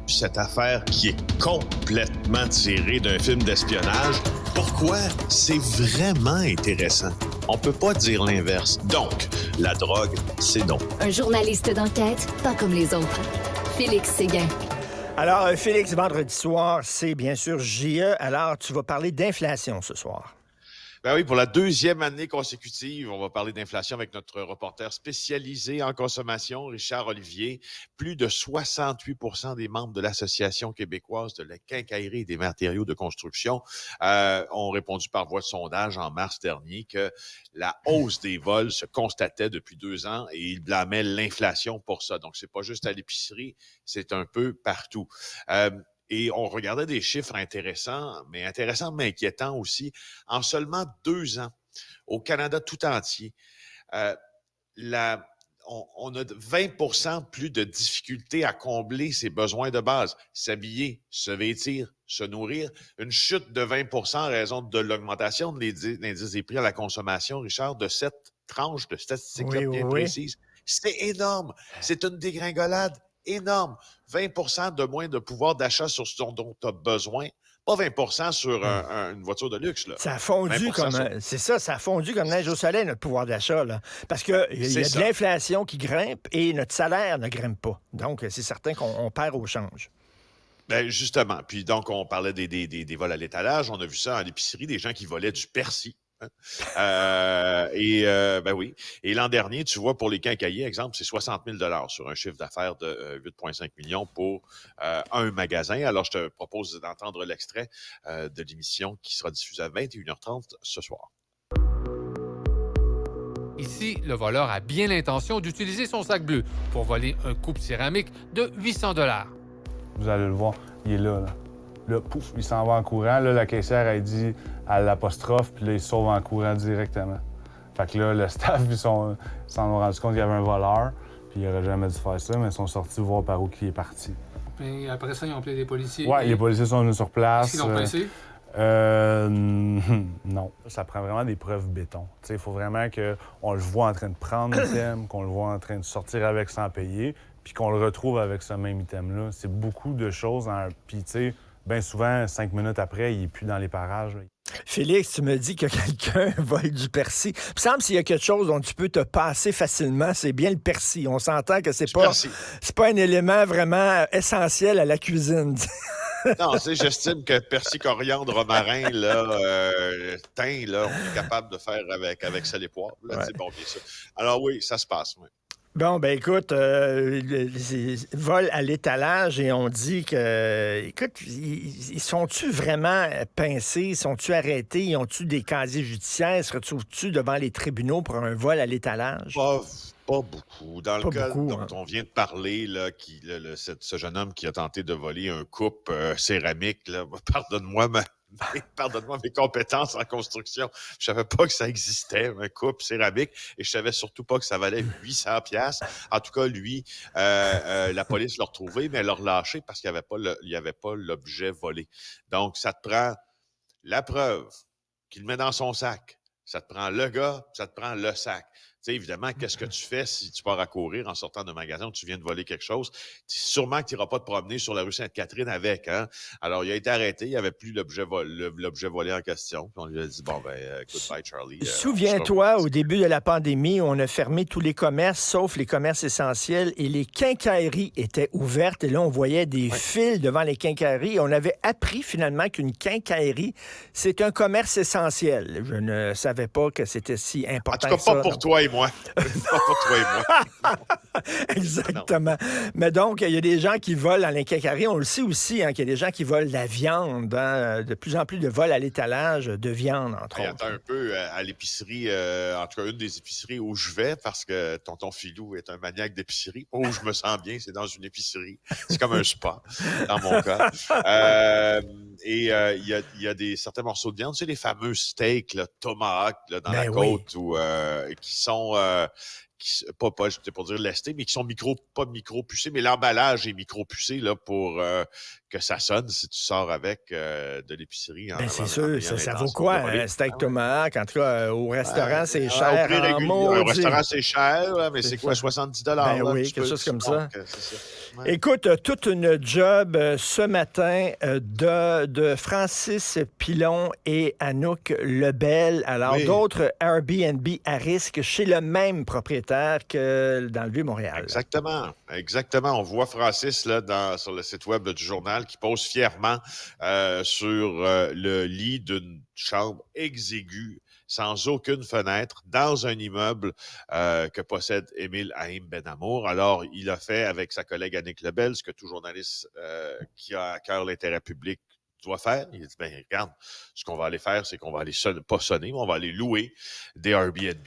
cette affaire qui est complètement tirée d'un film d'espionnage. Pourquoi? C'est vraiment intéressant. On peut pas dire l'inverse. Donc, la drogue, c'est non. Un journaliste d'enquête, pas comme les autres. Félix Séguin. Alors, Félix, vendredi soir, c'est bien sûr JE. Alors, tu vas parler d'inflation ce soir. Ben oui, pour la deuxième année consécutive, on va parler d'inflation avec notre reporter spécialisé en consommation, Richard Olivier. Plus de 68% des membres de l'Association québécoise de la quincaillerie et des matériaux de construction ont répondu par voie de sondage en mars dernier que la hausse des vols se constatait depuis 2 ans et ils blâmaient l'inflation pour ça. Donc, c'est pas juste à l'épicerie, c'est un peu partout. Et on regardait des chiffres intéressants mais inquiétants aussi. En seulement 2 ans, au Canada tout entier, on a 20% plus de difficultés à combler ses besoins de base. S'habiller, se vêtir, se nourrir. Une chute de 20% en raison de l'augmentation de l'indice des prix à la consommation, Richard, de cette tranche de statistiques-là bien précises. C'est énorme. C'est une dégringolade énorme. 20% de moins de pouvoir d'achat sur ce dont tu as besoin. Pas 20% sur une voiture de luxe. Là. Ça a fondu ça a fondu comme neige au soleil, notre pouvoir d'achat. Là. Parce qu'il y a de l'inflation qui grimpe et notre salaire ne grimpe pas. Donc, c'est certain qu'on perd au change. Ben justement. Puis donc, on parlait des vols à l'étalage. On a vu ça à l'épicerie, des gens qui volaient du persil. Ben oui. Et l'an dernier, tu vois, pour les quincailliers, exemple, c'est 60 000 $ sur un chiffre d'affaires de 8,5 millions pour un magasin. Alors, je te propose d'entendre l'extrait de l'émission qui sera diffusée à 21h30 ce soir. Ici, le voleur a bien l'intention d'utiliser son sac bleu pour voler un coupe céramique de 800 $. Vous allez le voir, il est là. Là, pouf, il s'en va en courant. Là, la caissière, elle dit à l'apostrophe, puis là, il se sauve en courant directement. Fait que là, le staff, ils s'en ont rendu compte qu'il y avait un voleur, puis il n'aurait jamais dû faire ça, mais ils sont sortis voir par où il est parti. Et après ça, ils ont appelé les policiers? Oui, les policiers sont venus sur place. Est-ce qu'ils l'ont pressé? Non. Ça prend vraiment des preuves béton. Il faut vraiment qu'on le voit en train de prendre l'item, qu'on le voit en train de sortir avec sans payer, puis qu'on le retrouve avec ce même item-là. C'est beaucoup de choses. Puis, tu sais, bien souvent, 5 minutes après, il n'est plus dans les parages. Là. Félix, tu me dis que quelqu'un vole du persil. Il me semble s'il y a quelque chose dont tu peux te passer facilement, c'est bien le persil. On s'entend que c'est pas un élément vraiment essentiel à la cuisine. Non, j'estime que persil, coriandre, romarin, thym, là, on est capable de faire avec sel et poivre. Là, c'est bon, bien sûr. Alors oui, ça se passe, oui. Bon, ben écoute, vol à l'étalage et on dit que, écoute, ils sont-tu vraiment pincés? Sont-tu arrêtés? Ils ont-tu des casiers judiciaires? Se retrouvent-tu devant les tribunaux pour un vol à l'étalage? Pas beaucoup. Dans le cas dont on vient de parler, là, ce jeune homme qui a tenté de voler un coupe céramique, là, pardonne-moi mes compétences en construction. Je savais pas que ça existait, un coupe céramique, et je savais surtout pas que ça valait 800 $. En tout cas, lui, la police l'a retrouvé, mais elle l'a relâché parce qu'il n'y avait pas l'objet volé. Donc, ça te prend la preuve qu'il met dans son sac. Ça te prend le gars, ça te prend le sac. Tu sais, évidemment, qu'est-ce que tu fais si tu pars à courir en sortant d'un magasin où tu viens de voler quelque chose? Sûrement que tu n'iras pas te promener sur la rue Sainte-Catherine avec, hein? Alors, il a été arrêté, il n'y avait plus l'objet volé en question. Puis on lui a dit, bon, goodbye, Charlie. Souviens-toi, au début de la pandémie, on a fermé tous les commerces, sauf les commerces essentiels, et les quincailleries étaient ouvertes. Et là, on voyait des fils devant les quincailleries. On avait appris finalement qu'une quincaillerie, c'est un commerce essentiel. Je ne savais pas que c'était si important. En tout cas, pas pour toi et moi. Pas pour toi et moi. Exactement. Mais donc, il y a des gens qui volent dans les quincailleries. On le sait aussi, qu'il y a des gens qui volent la viande. Hein, de plus en plus de vols à l'étalage de viande, entre autres. Attends un peu, à l'épicerie, en tout cas, une des épiceries où je vais, parce que tonton Philou est un maniaque d'épicerie. Où je me sens bien, c'est dans une épicerie. C'est comme un spa, dans mon cas. Il y a certains morceaux de viande, tu sais, les fameux steaks, là, tomahawk, là, dans la côte, qui pas c'était pour dire lestés, mais qui sont pas micro-pucés, mais l'emballage est micro-pucé là, pour que ça sonne si tu sors avec de l'épicerie. Ben c'est sûr, ça vaut quoi, un steak tomahawk? En tout cas, au restaurant, c'est Au cher prix en régulier. maudit. Au restaurant, c'est cher, là, mais C'est c'est quoi, ça. 70 Ben oui, quelque chose comme ça. C'est ça. Ouais. Écoute, toute une job ce matin de Francis Pilon et Anouk Lebel. Alors, Oui. d'autres Airbnb à risque chez le même propriétaire que dans le Vieux-Montréal. Exactement. On voit Francis là, sur le site web du journal qui pose fièrement sur le lit d'une chambre exiguë, sans aucune fenêtre, dans un immeuble que possède Émile Haïm Benamour. Alors, il a fait avec sa collègue Annick Lebel ce que tout journaliste qui a à cœur l'intérêt public doit faire. Il a dit, ben regarde, ce qu'on va aller faire, c'est qu'on va aller pas sonner, mais on va aller louer des Airbnb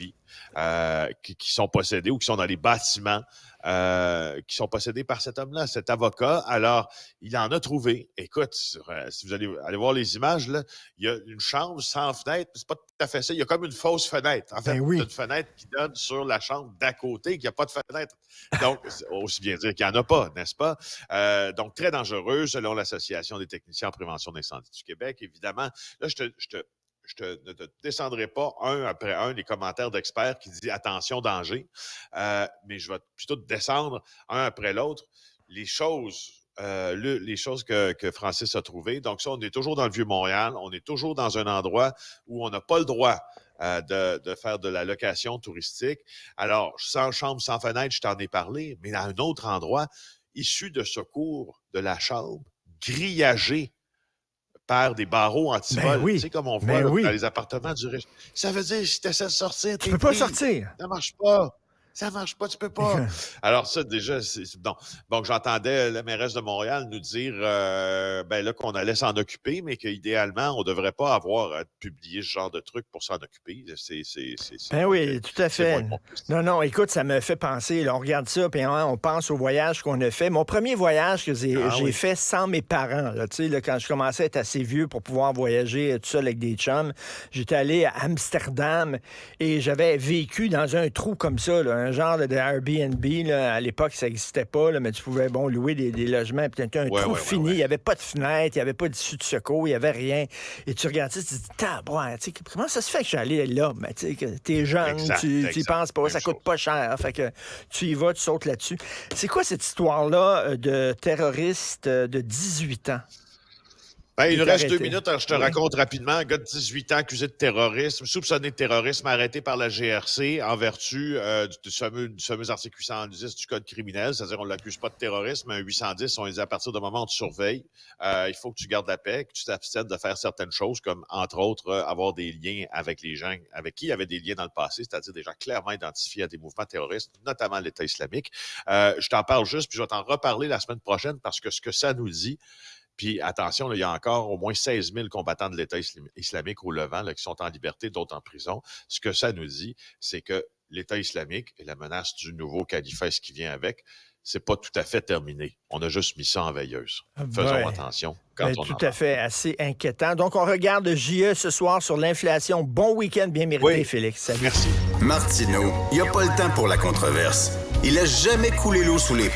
qui sont possédés ou qui sont dans les bâtiments qui sont possédés par cet homme-là, cet avocat. Alors, il en a trouvé. Écoute, si vous allez voir les images, là, il y a une chambre sans fenêtre. C'est pas tout à fait ça. Il y a comme une fausse fenêtre. En fait, Ben oui. il y a une fenêtre qui donne sur la chambre d'à côté, qui n'a pas de fenêtre. Donc, aussi bien dire qu'il n'y en a pas, n'est-ce pas? Donc, très dangereux, selon l'Association des techniciens en prévention d'incendie du Québec. Évidemment, là, je ne te descendrai pas un après un les commentaires d'experts qui disent « attention, danger mais je vais plutôt te descendre un après l'autre les choses que Francis a trouvées. Donc ça, on est toujours dans le Vieux-Montréal, on est toujours dans un endroit où on n'a pas le droit de faire de la location touristique. Alors, sans chambre, sans fenêtre, je t'en ai parlé, mais à un autre endroit, issu de secours de la chambre, grillagé par des barreaux anti-vol. Ben oui. Tu sais, comme on voit Ben là, oui. dans les appartements du riche. Ça veut dire, si tu essaies de sortir, Tu peux pas sortir. Ça marche pas. Ça marche pas, tu peux pas. Alors ça, déjà, donc j'entendais la mairesse de Montréal nous dire qu'on allait s'en occuper, mais qu'idéalement, on devrait pas avoir à publier ce genre de truc pour s'en occuper. Ben oui, tout à fait. moins bon. Non, écoute, ça me fait penser. Là, on regarde ça, puis on pense au voyage qu'on a fait. Mon premier voyage que j'ai fait sans mes parents, là, quand je commençais à être assez vieux pour pouvoir voyager tout seul avec des chums, j'étais allé à Amsterdam et j'avais vécu dans un trou comme ça, là, un genre de Airbnb. Là, à l'époque, ça n'existait pas, là, mais tu pouvais louer des logements. Puis c'était un trou fini. Il n'y avait pas de fenêtre, il n'y avait pas d'issue de secours, il n'y avait rien. Et tu regardes ça, tu te dis, comment ça se fait que je suis allé là? Ben, t'es jeune, tu y penses pas, ça coûte pas cher. Fait que tu y vas, tu sautes là-dessus. C'est quoi cette histoire-là de terroriste de 18 ans? Ben, il nous reste arrêté. 2 minutes, alors je te raconte rapidement. Un gars de 18 ans accusé de terrorisme, soupçonné de terrorisme, arrêté par la GRC en vertu du fameux article 810 du Code criminel. C'est-à-dire, on ne l'accuse pas de terrorisme, mais un 810, on dit à partir du moment où tu surveilles, il faut que tu gardes la paix, que tu t'abstiennes de faire certaines choses, comme, entre autres, avoir des liens avec les gens avec qui il y avait des liens dans le passé, c'est-à-dire des gens clairement identifiés à des mouvements terroristes, notamment l'État islamique. Je t'en parle juste, puis je vais t'en reparler la semaine prochaine, parce que ce que ça nous dit, puis attention, là, il y a encore au moins 16 000 combattants de l'État islamique au Levant là, qui sont en liberté, d'autres en prison. Ce que ça nous dit, c'est que l'État islamique et la menace du nouveau califat, ce qui vient avec, c'est pas tout à fait terminé. On a juste mis ça en veilleuse. Faisons attention quand on tout à fait, assez inquiétant. Donc, on regarde JE ce soir sur l'inflation. Bon week-end bien mérité, Félix. Salut. Merci. Martineau, il n'y a pas le temps pour la controverse. Il a jamais coulé l'eau sous les ponts.